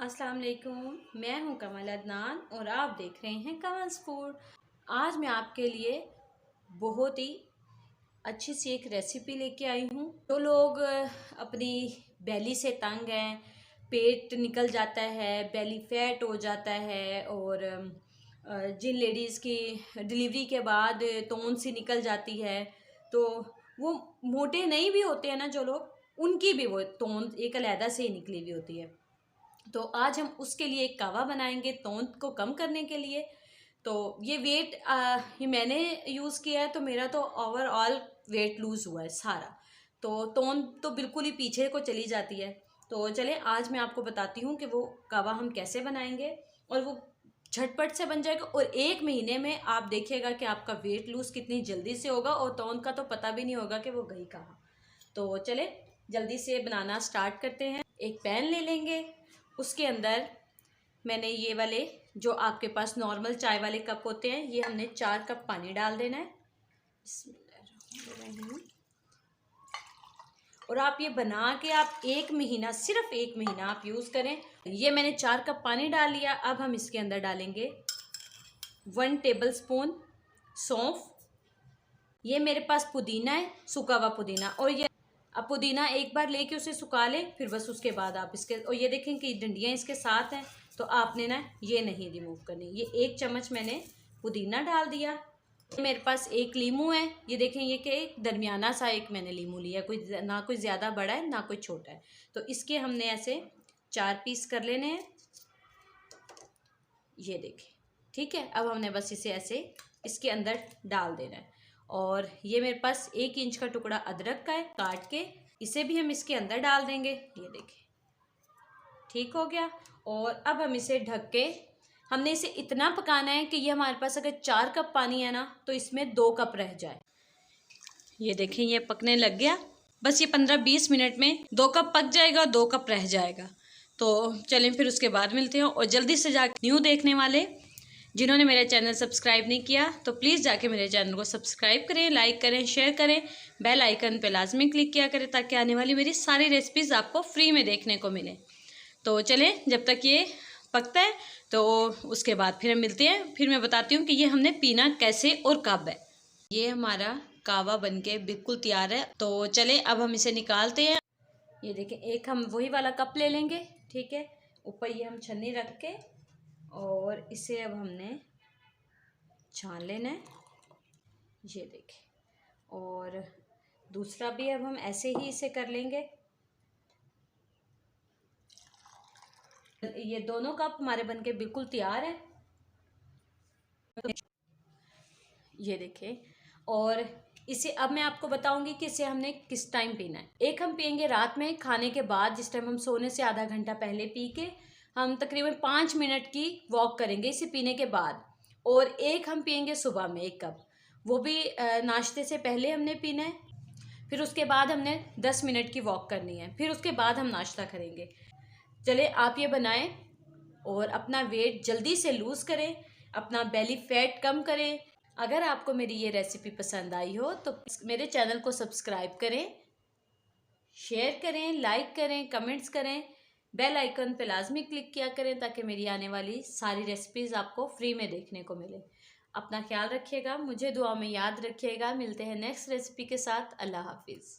अस्सलाम वालेकुम, मैं हूं कमल अदनान और आप देख रहे हैं कमल्स फूड। आज मैं आपके लिए बहुत ही अच्छी सी एक रेसिपी लेके आई हूं। जो लोग अपनी बेली से तंग हैं, पेट निकल जाता है, बेली फैट हो जाता है और जिन लेडीज़ की डिलीवरी के बाद तोन सी निकल जाती है, तो वो मोटे नहीं भी होते हैं ना जो लोग, उनकी भी वो तोन एक अलहदा से ही निकली हुई होती है। तो आज हम उसके लिए एक कावा बनाएंगे तोंद को कम करने के लिए। तो ये वेट ये मैंने यूज़ किया है, तो मेरा तो ओवरऑल वेट लूज़ हुआ है सारा। तो तोंद तो बिल्कुल ही पीछे को चली जाती है। तो चले आज मैं आपको बताती हूँ कि वो कावा हम कैसे बनाएंगे और वो झटपट से बन जाएगा और 1 महीने में आप देखिएगा कि आपका वेट लूज़ कितनी जल्दी से होगा और तोंद का तो पता भी नहीं होगा कि वो गई कहाँ। तो चले जल्दी से बनाना स्टार्ट करते हैं। एक पैन ले लेंगे, उसके अंदर मैंने ये वाले जो आपके पास नॉर्मल चाय वाले कप होते हैं, ये हमने 4 कप पानी डाल देना है। और आप ये बना के आप 1 महीना, सिर्फ 1 महीना आप यूज़ करें। ये मैंने 4 कप पानी डाल लिया। अब हम इसके अंदर डालेंगे 1 टेबलस्पून सौंफ। ये मेरे पास पुदीना है, सूखा हुआ पुदीना। और ये अब पुदीना एक बार लेके उसे सुखा लें, फिर बस उसके बाद आप इसके, और ये देखें कि डंडियाँ इसके साथ हैं, तो आपने ना ये नहीं रिमूव करनी। ये 1 चम्मच मैंने पुदीना डाल दिया। मेरे पास 1 लीमू है, ये देखें, ये कि एक दरमियाना सा एक मैंने लीमू लिया, कोई ना कोई ज़्यादा बड़ा है ना कोई छोटा है। तो इसके हमने ऐसे 4 पीस कर लेने हैं। ये देखें, ठीक है। अब हमने बस इसे ऐसे इसके अंदर डाल देना है। और ये मेरे पास 1 इंच का टुकड़ा अदरक का है, काट के इसे भी हम इसके अंदर डाल देंगे। ये देखें, ठीक हो गया। और अब हम इसे ढक के हमने इसे इतना पकाना है कि ये हमारे पास अगर 4 कप पानी है ना, तो इसमें 2 कप रह जाए। ये देखें, ये पकने लग गया। बस ये 15-20 मिनट में 2 कप पक जाएगा, 2 कप रह जाएगा। तो चलें फिर उसके बाद मिलते हैं। और जल्दी से जाके न्यू देखने वाले जिन्होंने मेरा चैनल सब्सक्राइब नहीं किया, तो प्लीज़ जाके मेरे चैनल को सब्सक्राइब करें, लाइक करें, शेयर करें, बेल आइकन पे लाजमी क्लिक किया करें, ताकि आने वाली मेरी सारी रेसिपीज़ आपको फ्री में देखने को मिले। तो चलें, जब तक ये पकता है तो उसके बाद फिर हम मिलते हैं। फिर मैं बताती हूँ कि ये हमने पीना कैसे और कब है। ये हमारा कावा बनके बिल्कुल तैयार है। तो चलें, अब हम इसे निकालते हैं। ये देखें, एक हम वही वाला कप ले लेंगे, ठीक है। ऊपर ये हम छन्नी रख के और इसे अब हमने छान लेना है। ये देखें, और दूसरा भी अब हम ऐसे ही इसे कर लेंगे। ये दोनों कप हमारे बनके बिल्कुल तैयार है। ये देखें, और इसे अब मैं आपको बताऊंगी कि इसे हमने किस टाइम पीना है। एक हम पियेंगे रात में खाने के बाद, जिस टाइम हम सोने से आधा घंटा पहले पी के हम तकरीबन 5 मिनट की वॉक करेंगे इसे पीने के बाद। और एक हम पियेंगे सुबह में 1 कप, वो भी नाश्ते से पहले हमने पीना है। फिर उसके बाद हमने 10 मिनट की वॉक करनी है, फिर उसके बाद हम नाश्ता करेंगे। चले आप ये बनाएं और अपना वेट जल्दी से लूज़ करें, अपना बेली फैट कम करें। अगर आपको मेरी ये रेसिपी पसंद आई हो तो मेरे चैनल को सब्सक्राइब करें, शेयर करें, लाइक करें, कमेंट्स करें, बेल आइकन पे लाजमी क्लिक किया करें, ताकि मेरी आने वाली सारी रेसिपीज़ आपको फ्री में देखने को मिले। अपना ख्याल रखिएगा, मुझे दुआ में याद रखिएगा। मिलते हैं नेक्स्ट रेसिपी के साथ। अल्लाह हाफिज़।